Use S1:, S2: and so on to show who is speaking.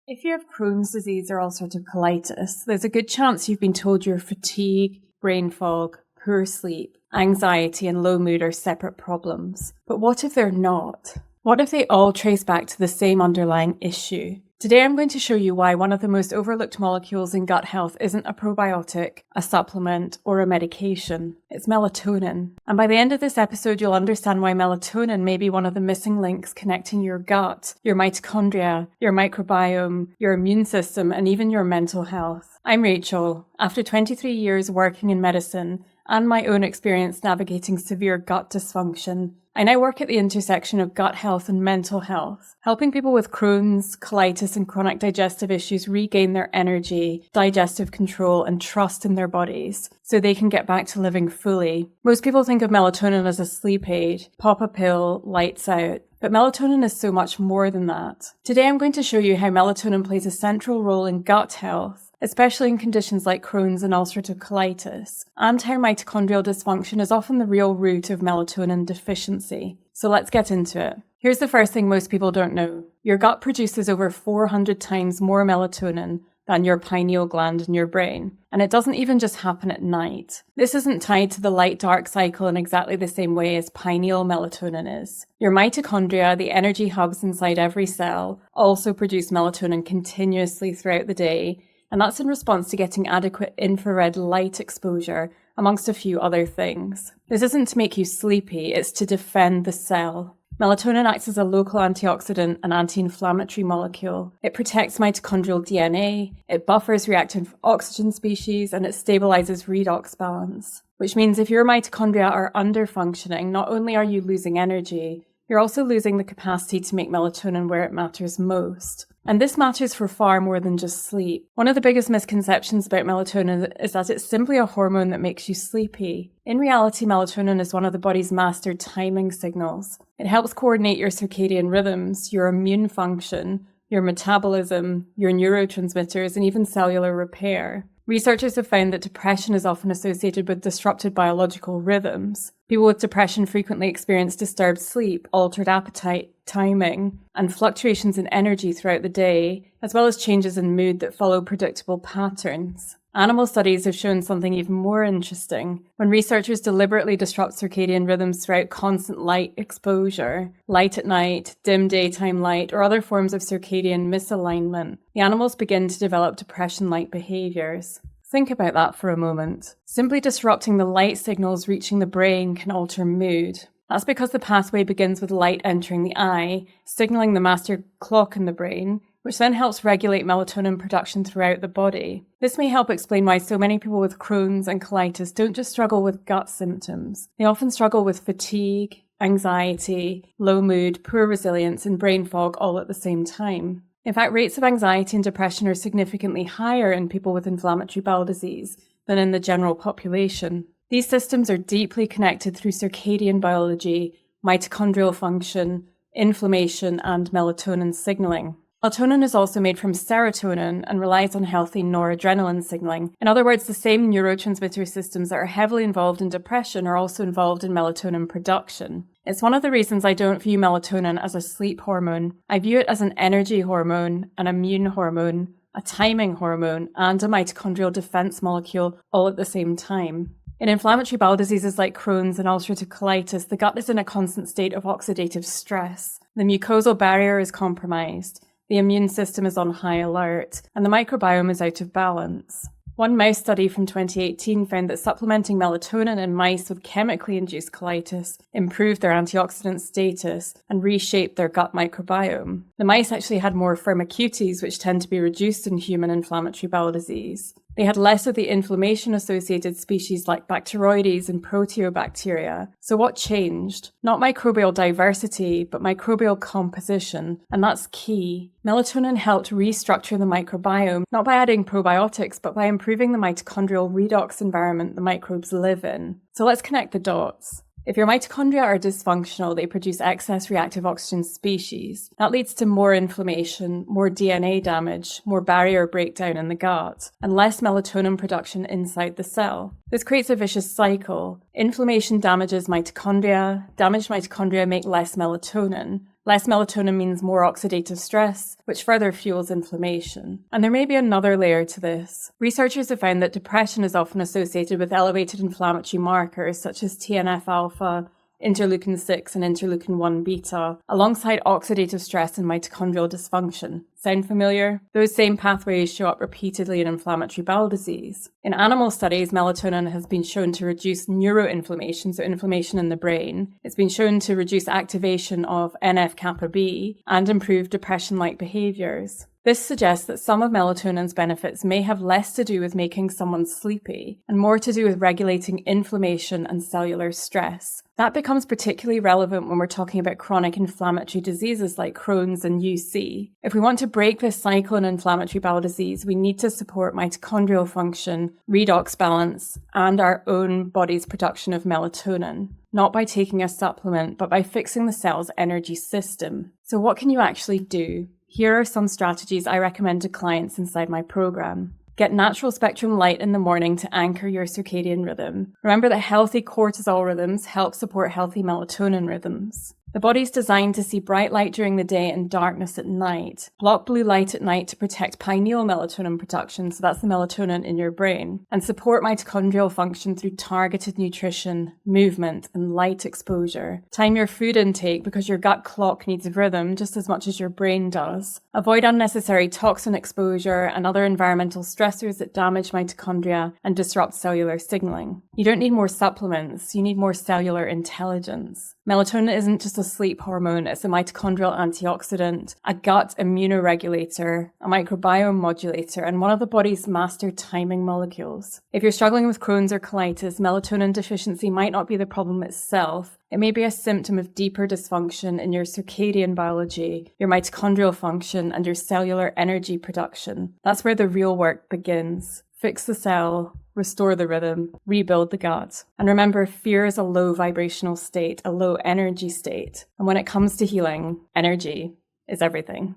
S1: If you have Crohn's disease or ulcerative colitis, there's a good chance you've been told your fatigue, brain fog, poor sleep, anxiety, and low mood are separate problems. But what if they're not? What if they all trace back to the same underlying issue? Today I'm going to show you why one of the most overlooked molecules in gut health isn't a probiotic, a supplement, or a medication. It's melatonin. And by the end of this episode, you'll understand why melatonin may be one of the missing links connecting your gut, your mitochondria, your microbiome, your immune system, and even your mental health. I'm Rachel. After 23 years working in medicine and my own experience navigating severe gut dysfunction, I now work at the intersection of gut health and mental health, helping people with Crohn's, colitis, and chronic digestive issues regain their energy, digestive control, and trust in their bodies so they can get back to living fully. Most people think of melatonin as a sleep aid, pop a pill, lights out. But melatonin is so much more than that. Today I'm going to show you how melatonin plays a central role in gut health, especially in conditions like Crohn's and ulcerative colitis, and how mitochondrial dysfunction is often the real root of melatonin deficiency. So let's get into it. Here's the first thing most people don't know. Your gut produces over 400 times more melatonin than your pineal gland in your brain. And it doesn't even just happen at night. This isn't tied to the light-dark cycle in exactly the same way as pineal melatonin is. Your mitochondria, the energy hubs inside every cell, also produce melatonin continuously throughout the day, and that's in response to getting adequate infrared light exposure, amongst a few other things. This isn't to make you sleepy, it's to defend the cell. Melatonin acts as a local antioxidant and anti-inflammatory molecule. It protects mitochondrial DNA, it buffers reactive oxygen species, and it stabilizes redox balance. Which means if your mitochondria are underfunctioning, not only are you losing energy, you're also losing the capacity to make melatonin where it matters most. And this matters for far more than just sleep. One of the biggest misconceptions about melatonin is that it's simply a hormone that makes you sleepy. In reality, melatonin is one of the body's master timing signals. It helps coordinate your circadian rhythms, your immune function, your metabolism, your neurotransmitters, and even cellular repair. Researchers have found that depression is often associated with disrupted biological rhythms. People with depression frequently experience disturbed sleep, altered appetite, timing, and fluctuations in energy throughout the day, as well as changes in mood that follow predictable patterns. Animal studies have shown something even more interesting. When researchers deliberately disrupt circadian rhythms throughout constant light exposure, light at night, dim daytime light, or other forms of circadian misalignment, the animals begin to develop depression-like behaviors. Think about that for a moment. Simply disrupting the light signals reaching the brain can alter mood. That's because the pathway begins with light entering the eye, signaling the master clock in the brain, which then helps regulate melatonin production throughout the body. This may help explain why so many people with Crohn's and colitis don't just struggle with gut symptoms. They often struggle with fatigue, anxiety, low mood, poor resilience, and brain fog all at the same time. In fact, rates of anxiety and depression are significantly higher in people with inflammatory bowel disease than in the general population. These systems are deeply connected through circadian biology, mitochondrial function, inflammation, and melatonin signaling. Melatonin is also made from serotonin and relies on healthy noradrenaline signaling. In other words, the same neurotransmitter systems that are heavily involved in depression are also involved in melatonin production. It's one of the reasons I don't view melatonin as a sleep hormone. I view it as an energy hormone, an immune hormone, a timing hormone, and a mitochondrial defense molecule all at the same time. In inflammatory bowel diseases like Crohn's and ulcerative colitis, the gut is in a constant state of oxidative stress. The mucosal barrier is compromised. The immune system is on high alert, and the microbiome is out of balance. One mouse study from 2018 found that supplementing melatonin in mice with chemically induced colitis improved their antioxidant status and reshaped their gut microbiome. The mice actually had more firmicutes, which tend to be reduced in human inflammatory bowel disease. They had less of the inflammation-associated species like Bacteroides and Proteobacteria. So what changed? Not microbial diversity, but microbial composition, and that's key. Melatonin helped restructure the microbiome, not by adding probiotics, but by improving the mitochondrial redox environment the microbes live in. So let's connect the dots. If your mitochondria are dysfunctional, they produce excess reactive oxygen species. That leads to more inflammation, more DNA damage, more barrier breakdown in the gut, and less melatonin production inside the cell. This creates a vicious cycle. Inflammation damages mitochondria, damaged mitochondria make less melatonin. Less melatonin means more oxidative stress, which further fuels inflammation. And there may be another layer to this. Researchers have found that depression is often associated with elevated inflammatory markers such as TNF-alpha, interleukin-6 and interleukin-1 beta, alongside oxidative stress and mitochondrial dysfunction. Sound familiar? Those same pathways show up repeatedly in inflammatory bowel disease. In animal studies, melatonin has been shown to reduce neuroinflammation, so inflammation in the brain. It's been shown to reduce activation of NF-kappa B and improve depression-like behaviors. This suggests that some of melatonin's benefits may have less to do with making someone sleepy and more to do with regulating inflammation and cellular stress. That becomes particularly relevant when we're talking about chronic inflammatory diseases like Crohn's and UC. If we want to break this cycle in inflammatory bowel disease, we need to support mitochondrial function, redox balance, and our own body's production of melatonin. Not by taking a supplement, but by fixing the cell's energy system. So what can you actually do? Here are some strategies I recommend to clients inside my program. Get natural spectrum light in the morning to anchor your circadian rhythm. Remember that healthy cortisol rhythms help support healthy melatonin rhythms. The body's designed to see bright light during the day and darkness at night. Block blue light at night to protect pineal melatonin production, so that's the melatonin in your brain, and support mitochondrial function through targeted nutrition, movement, and light exposure. Time your food intake because your gut clock needs rhythm just as much as your brain does. Avoid unnecessary toxin exposure and other environmental stressors that damage mitochondria and disrupt cellular signaling. You don't need more supplements, you need more cellular intelligence. Melatonin isn't just a sleep hormone, it's a mitochondrial antioxidant, a gut immunoregulator, a microbiome modulator, and one of the body's master timing molecules. If you're struggling with Crohn's or colitis, melatonin deficiency might not be the problem itself. It may be a symptom of deeper dysfunction in your circadian biology, your mitochondrial function, and your cellular energy production. That's where the real work begins. Fix the cell, restore the rhythm, rebuild the gut. And remember, fear is a low vibrational state, a low energy state. And when it comes to healing, energy is everything.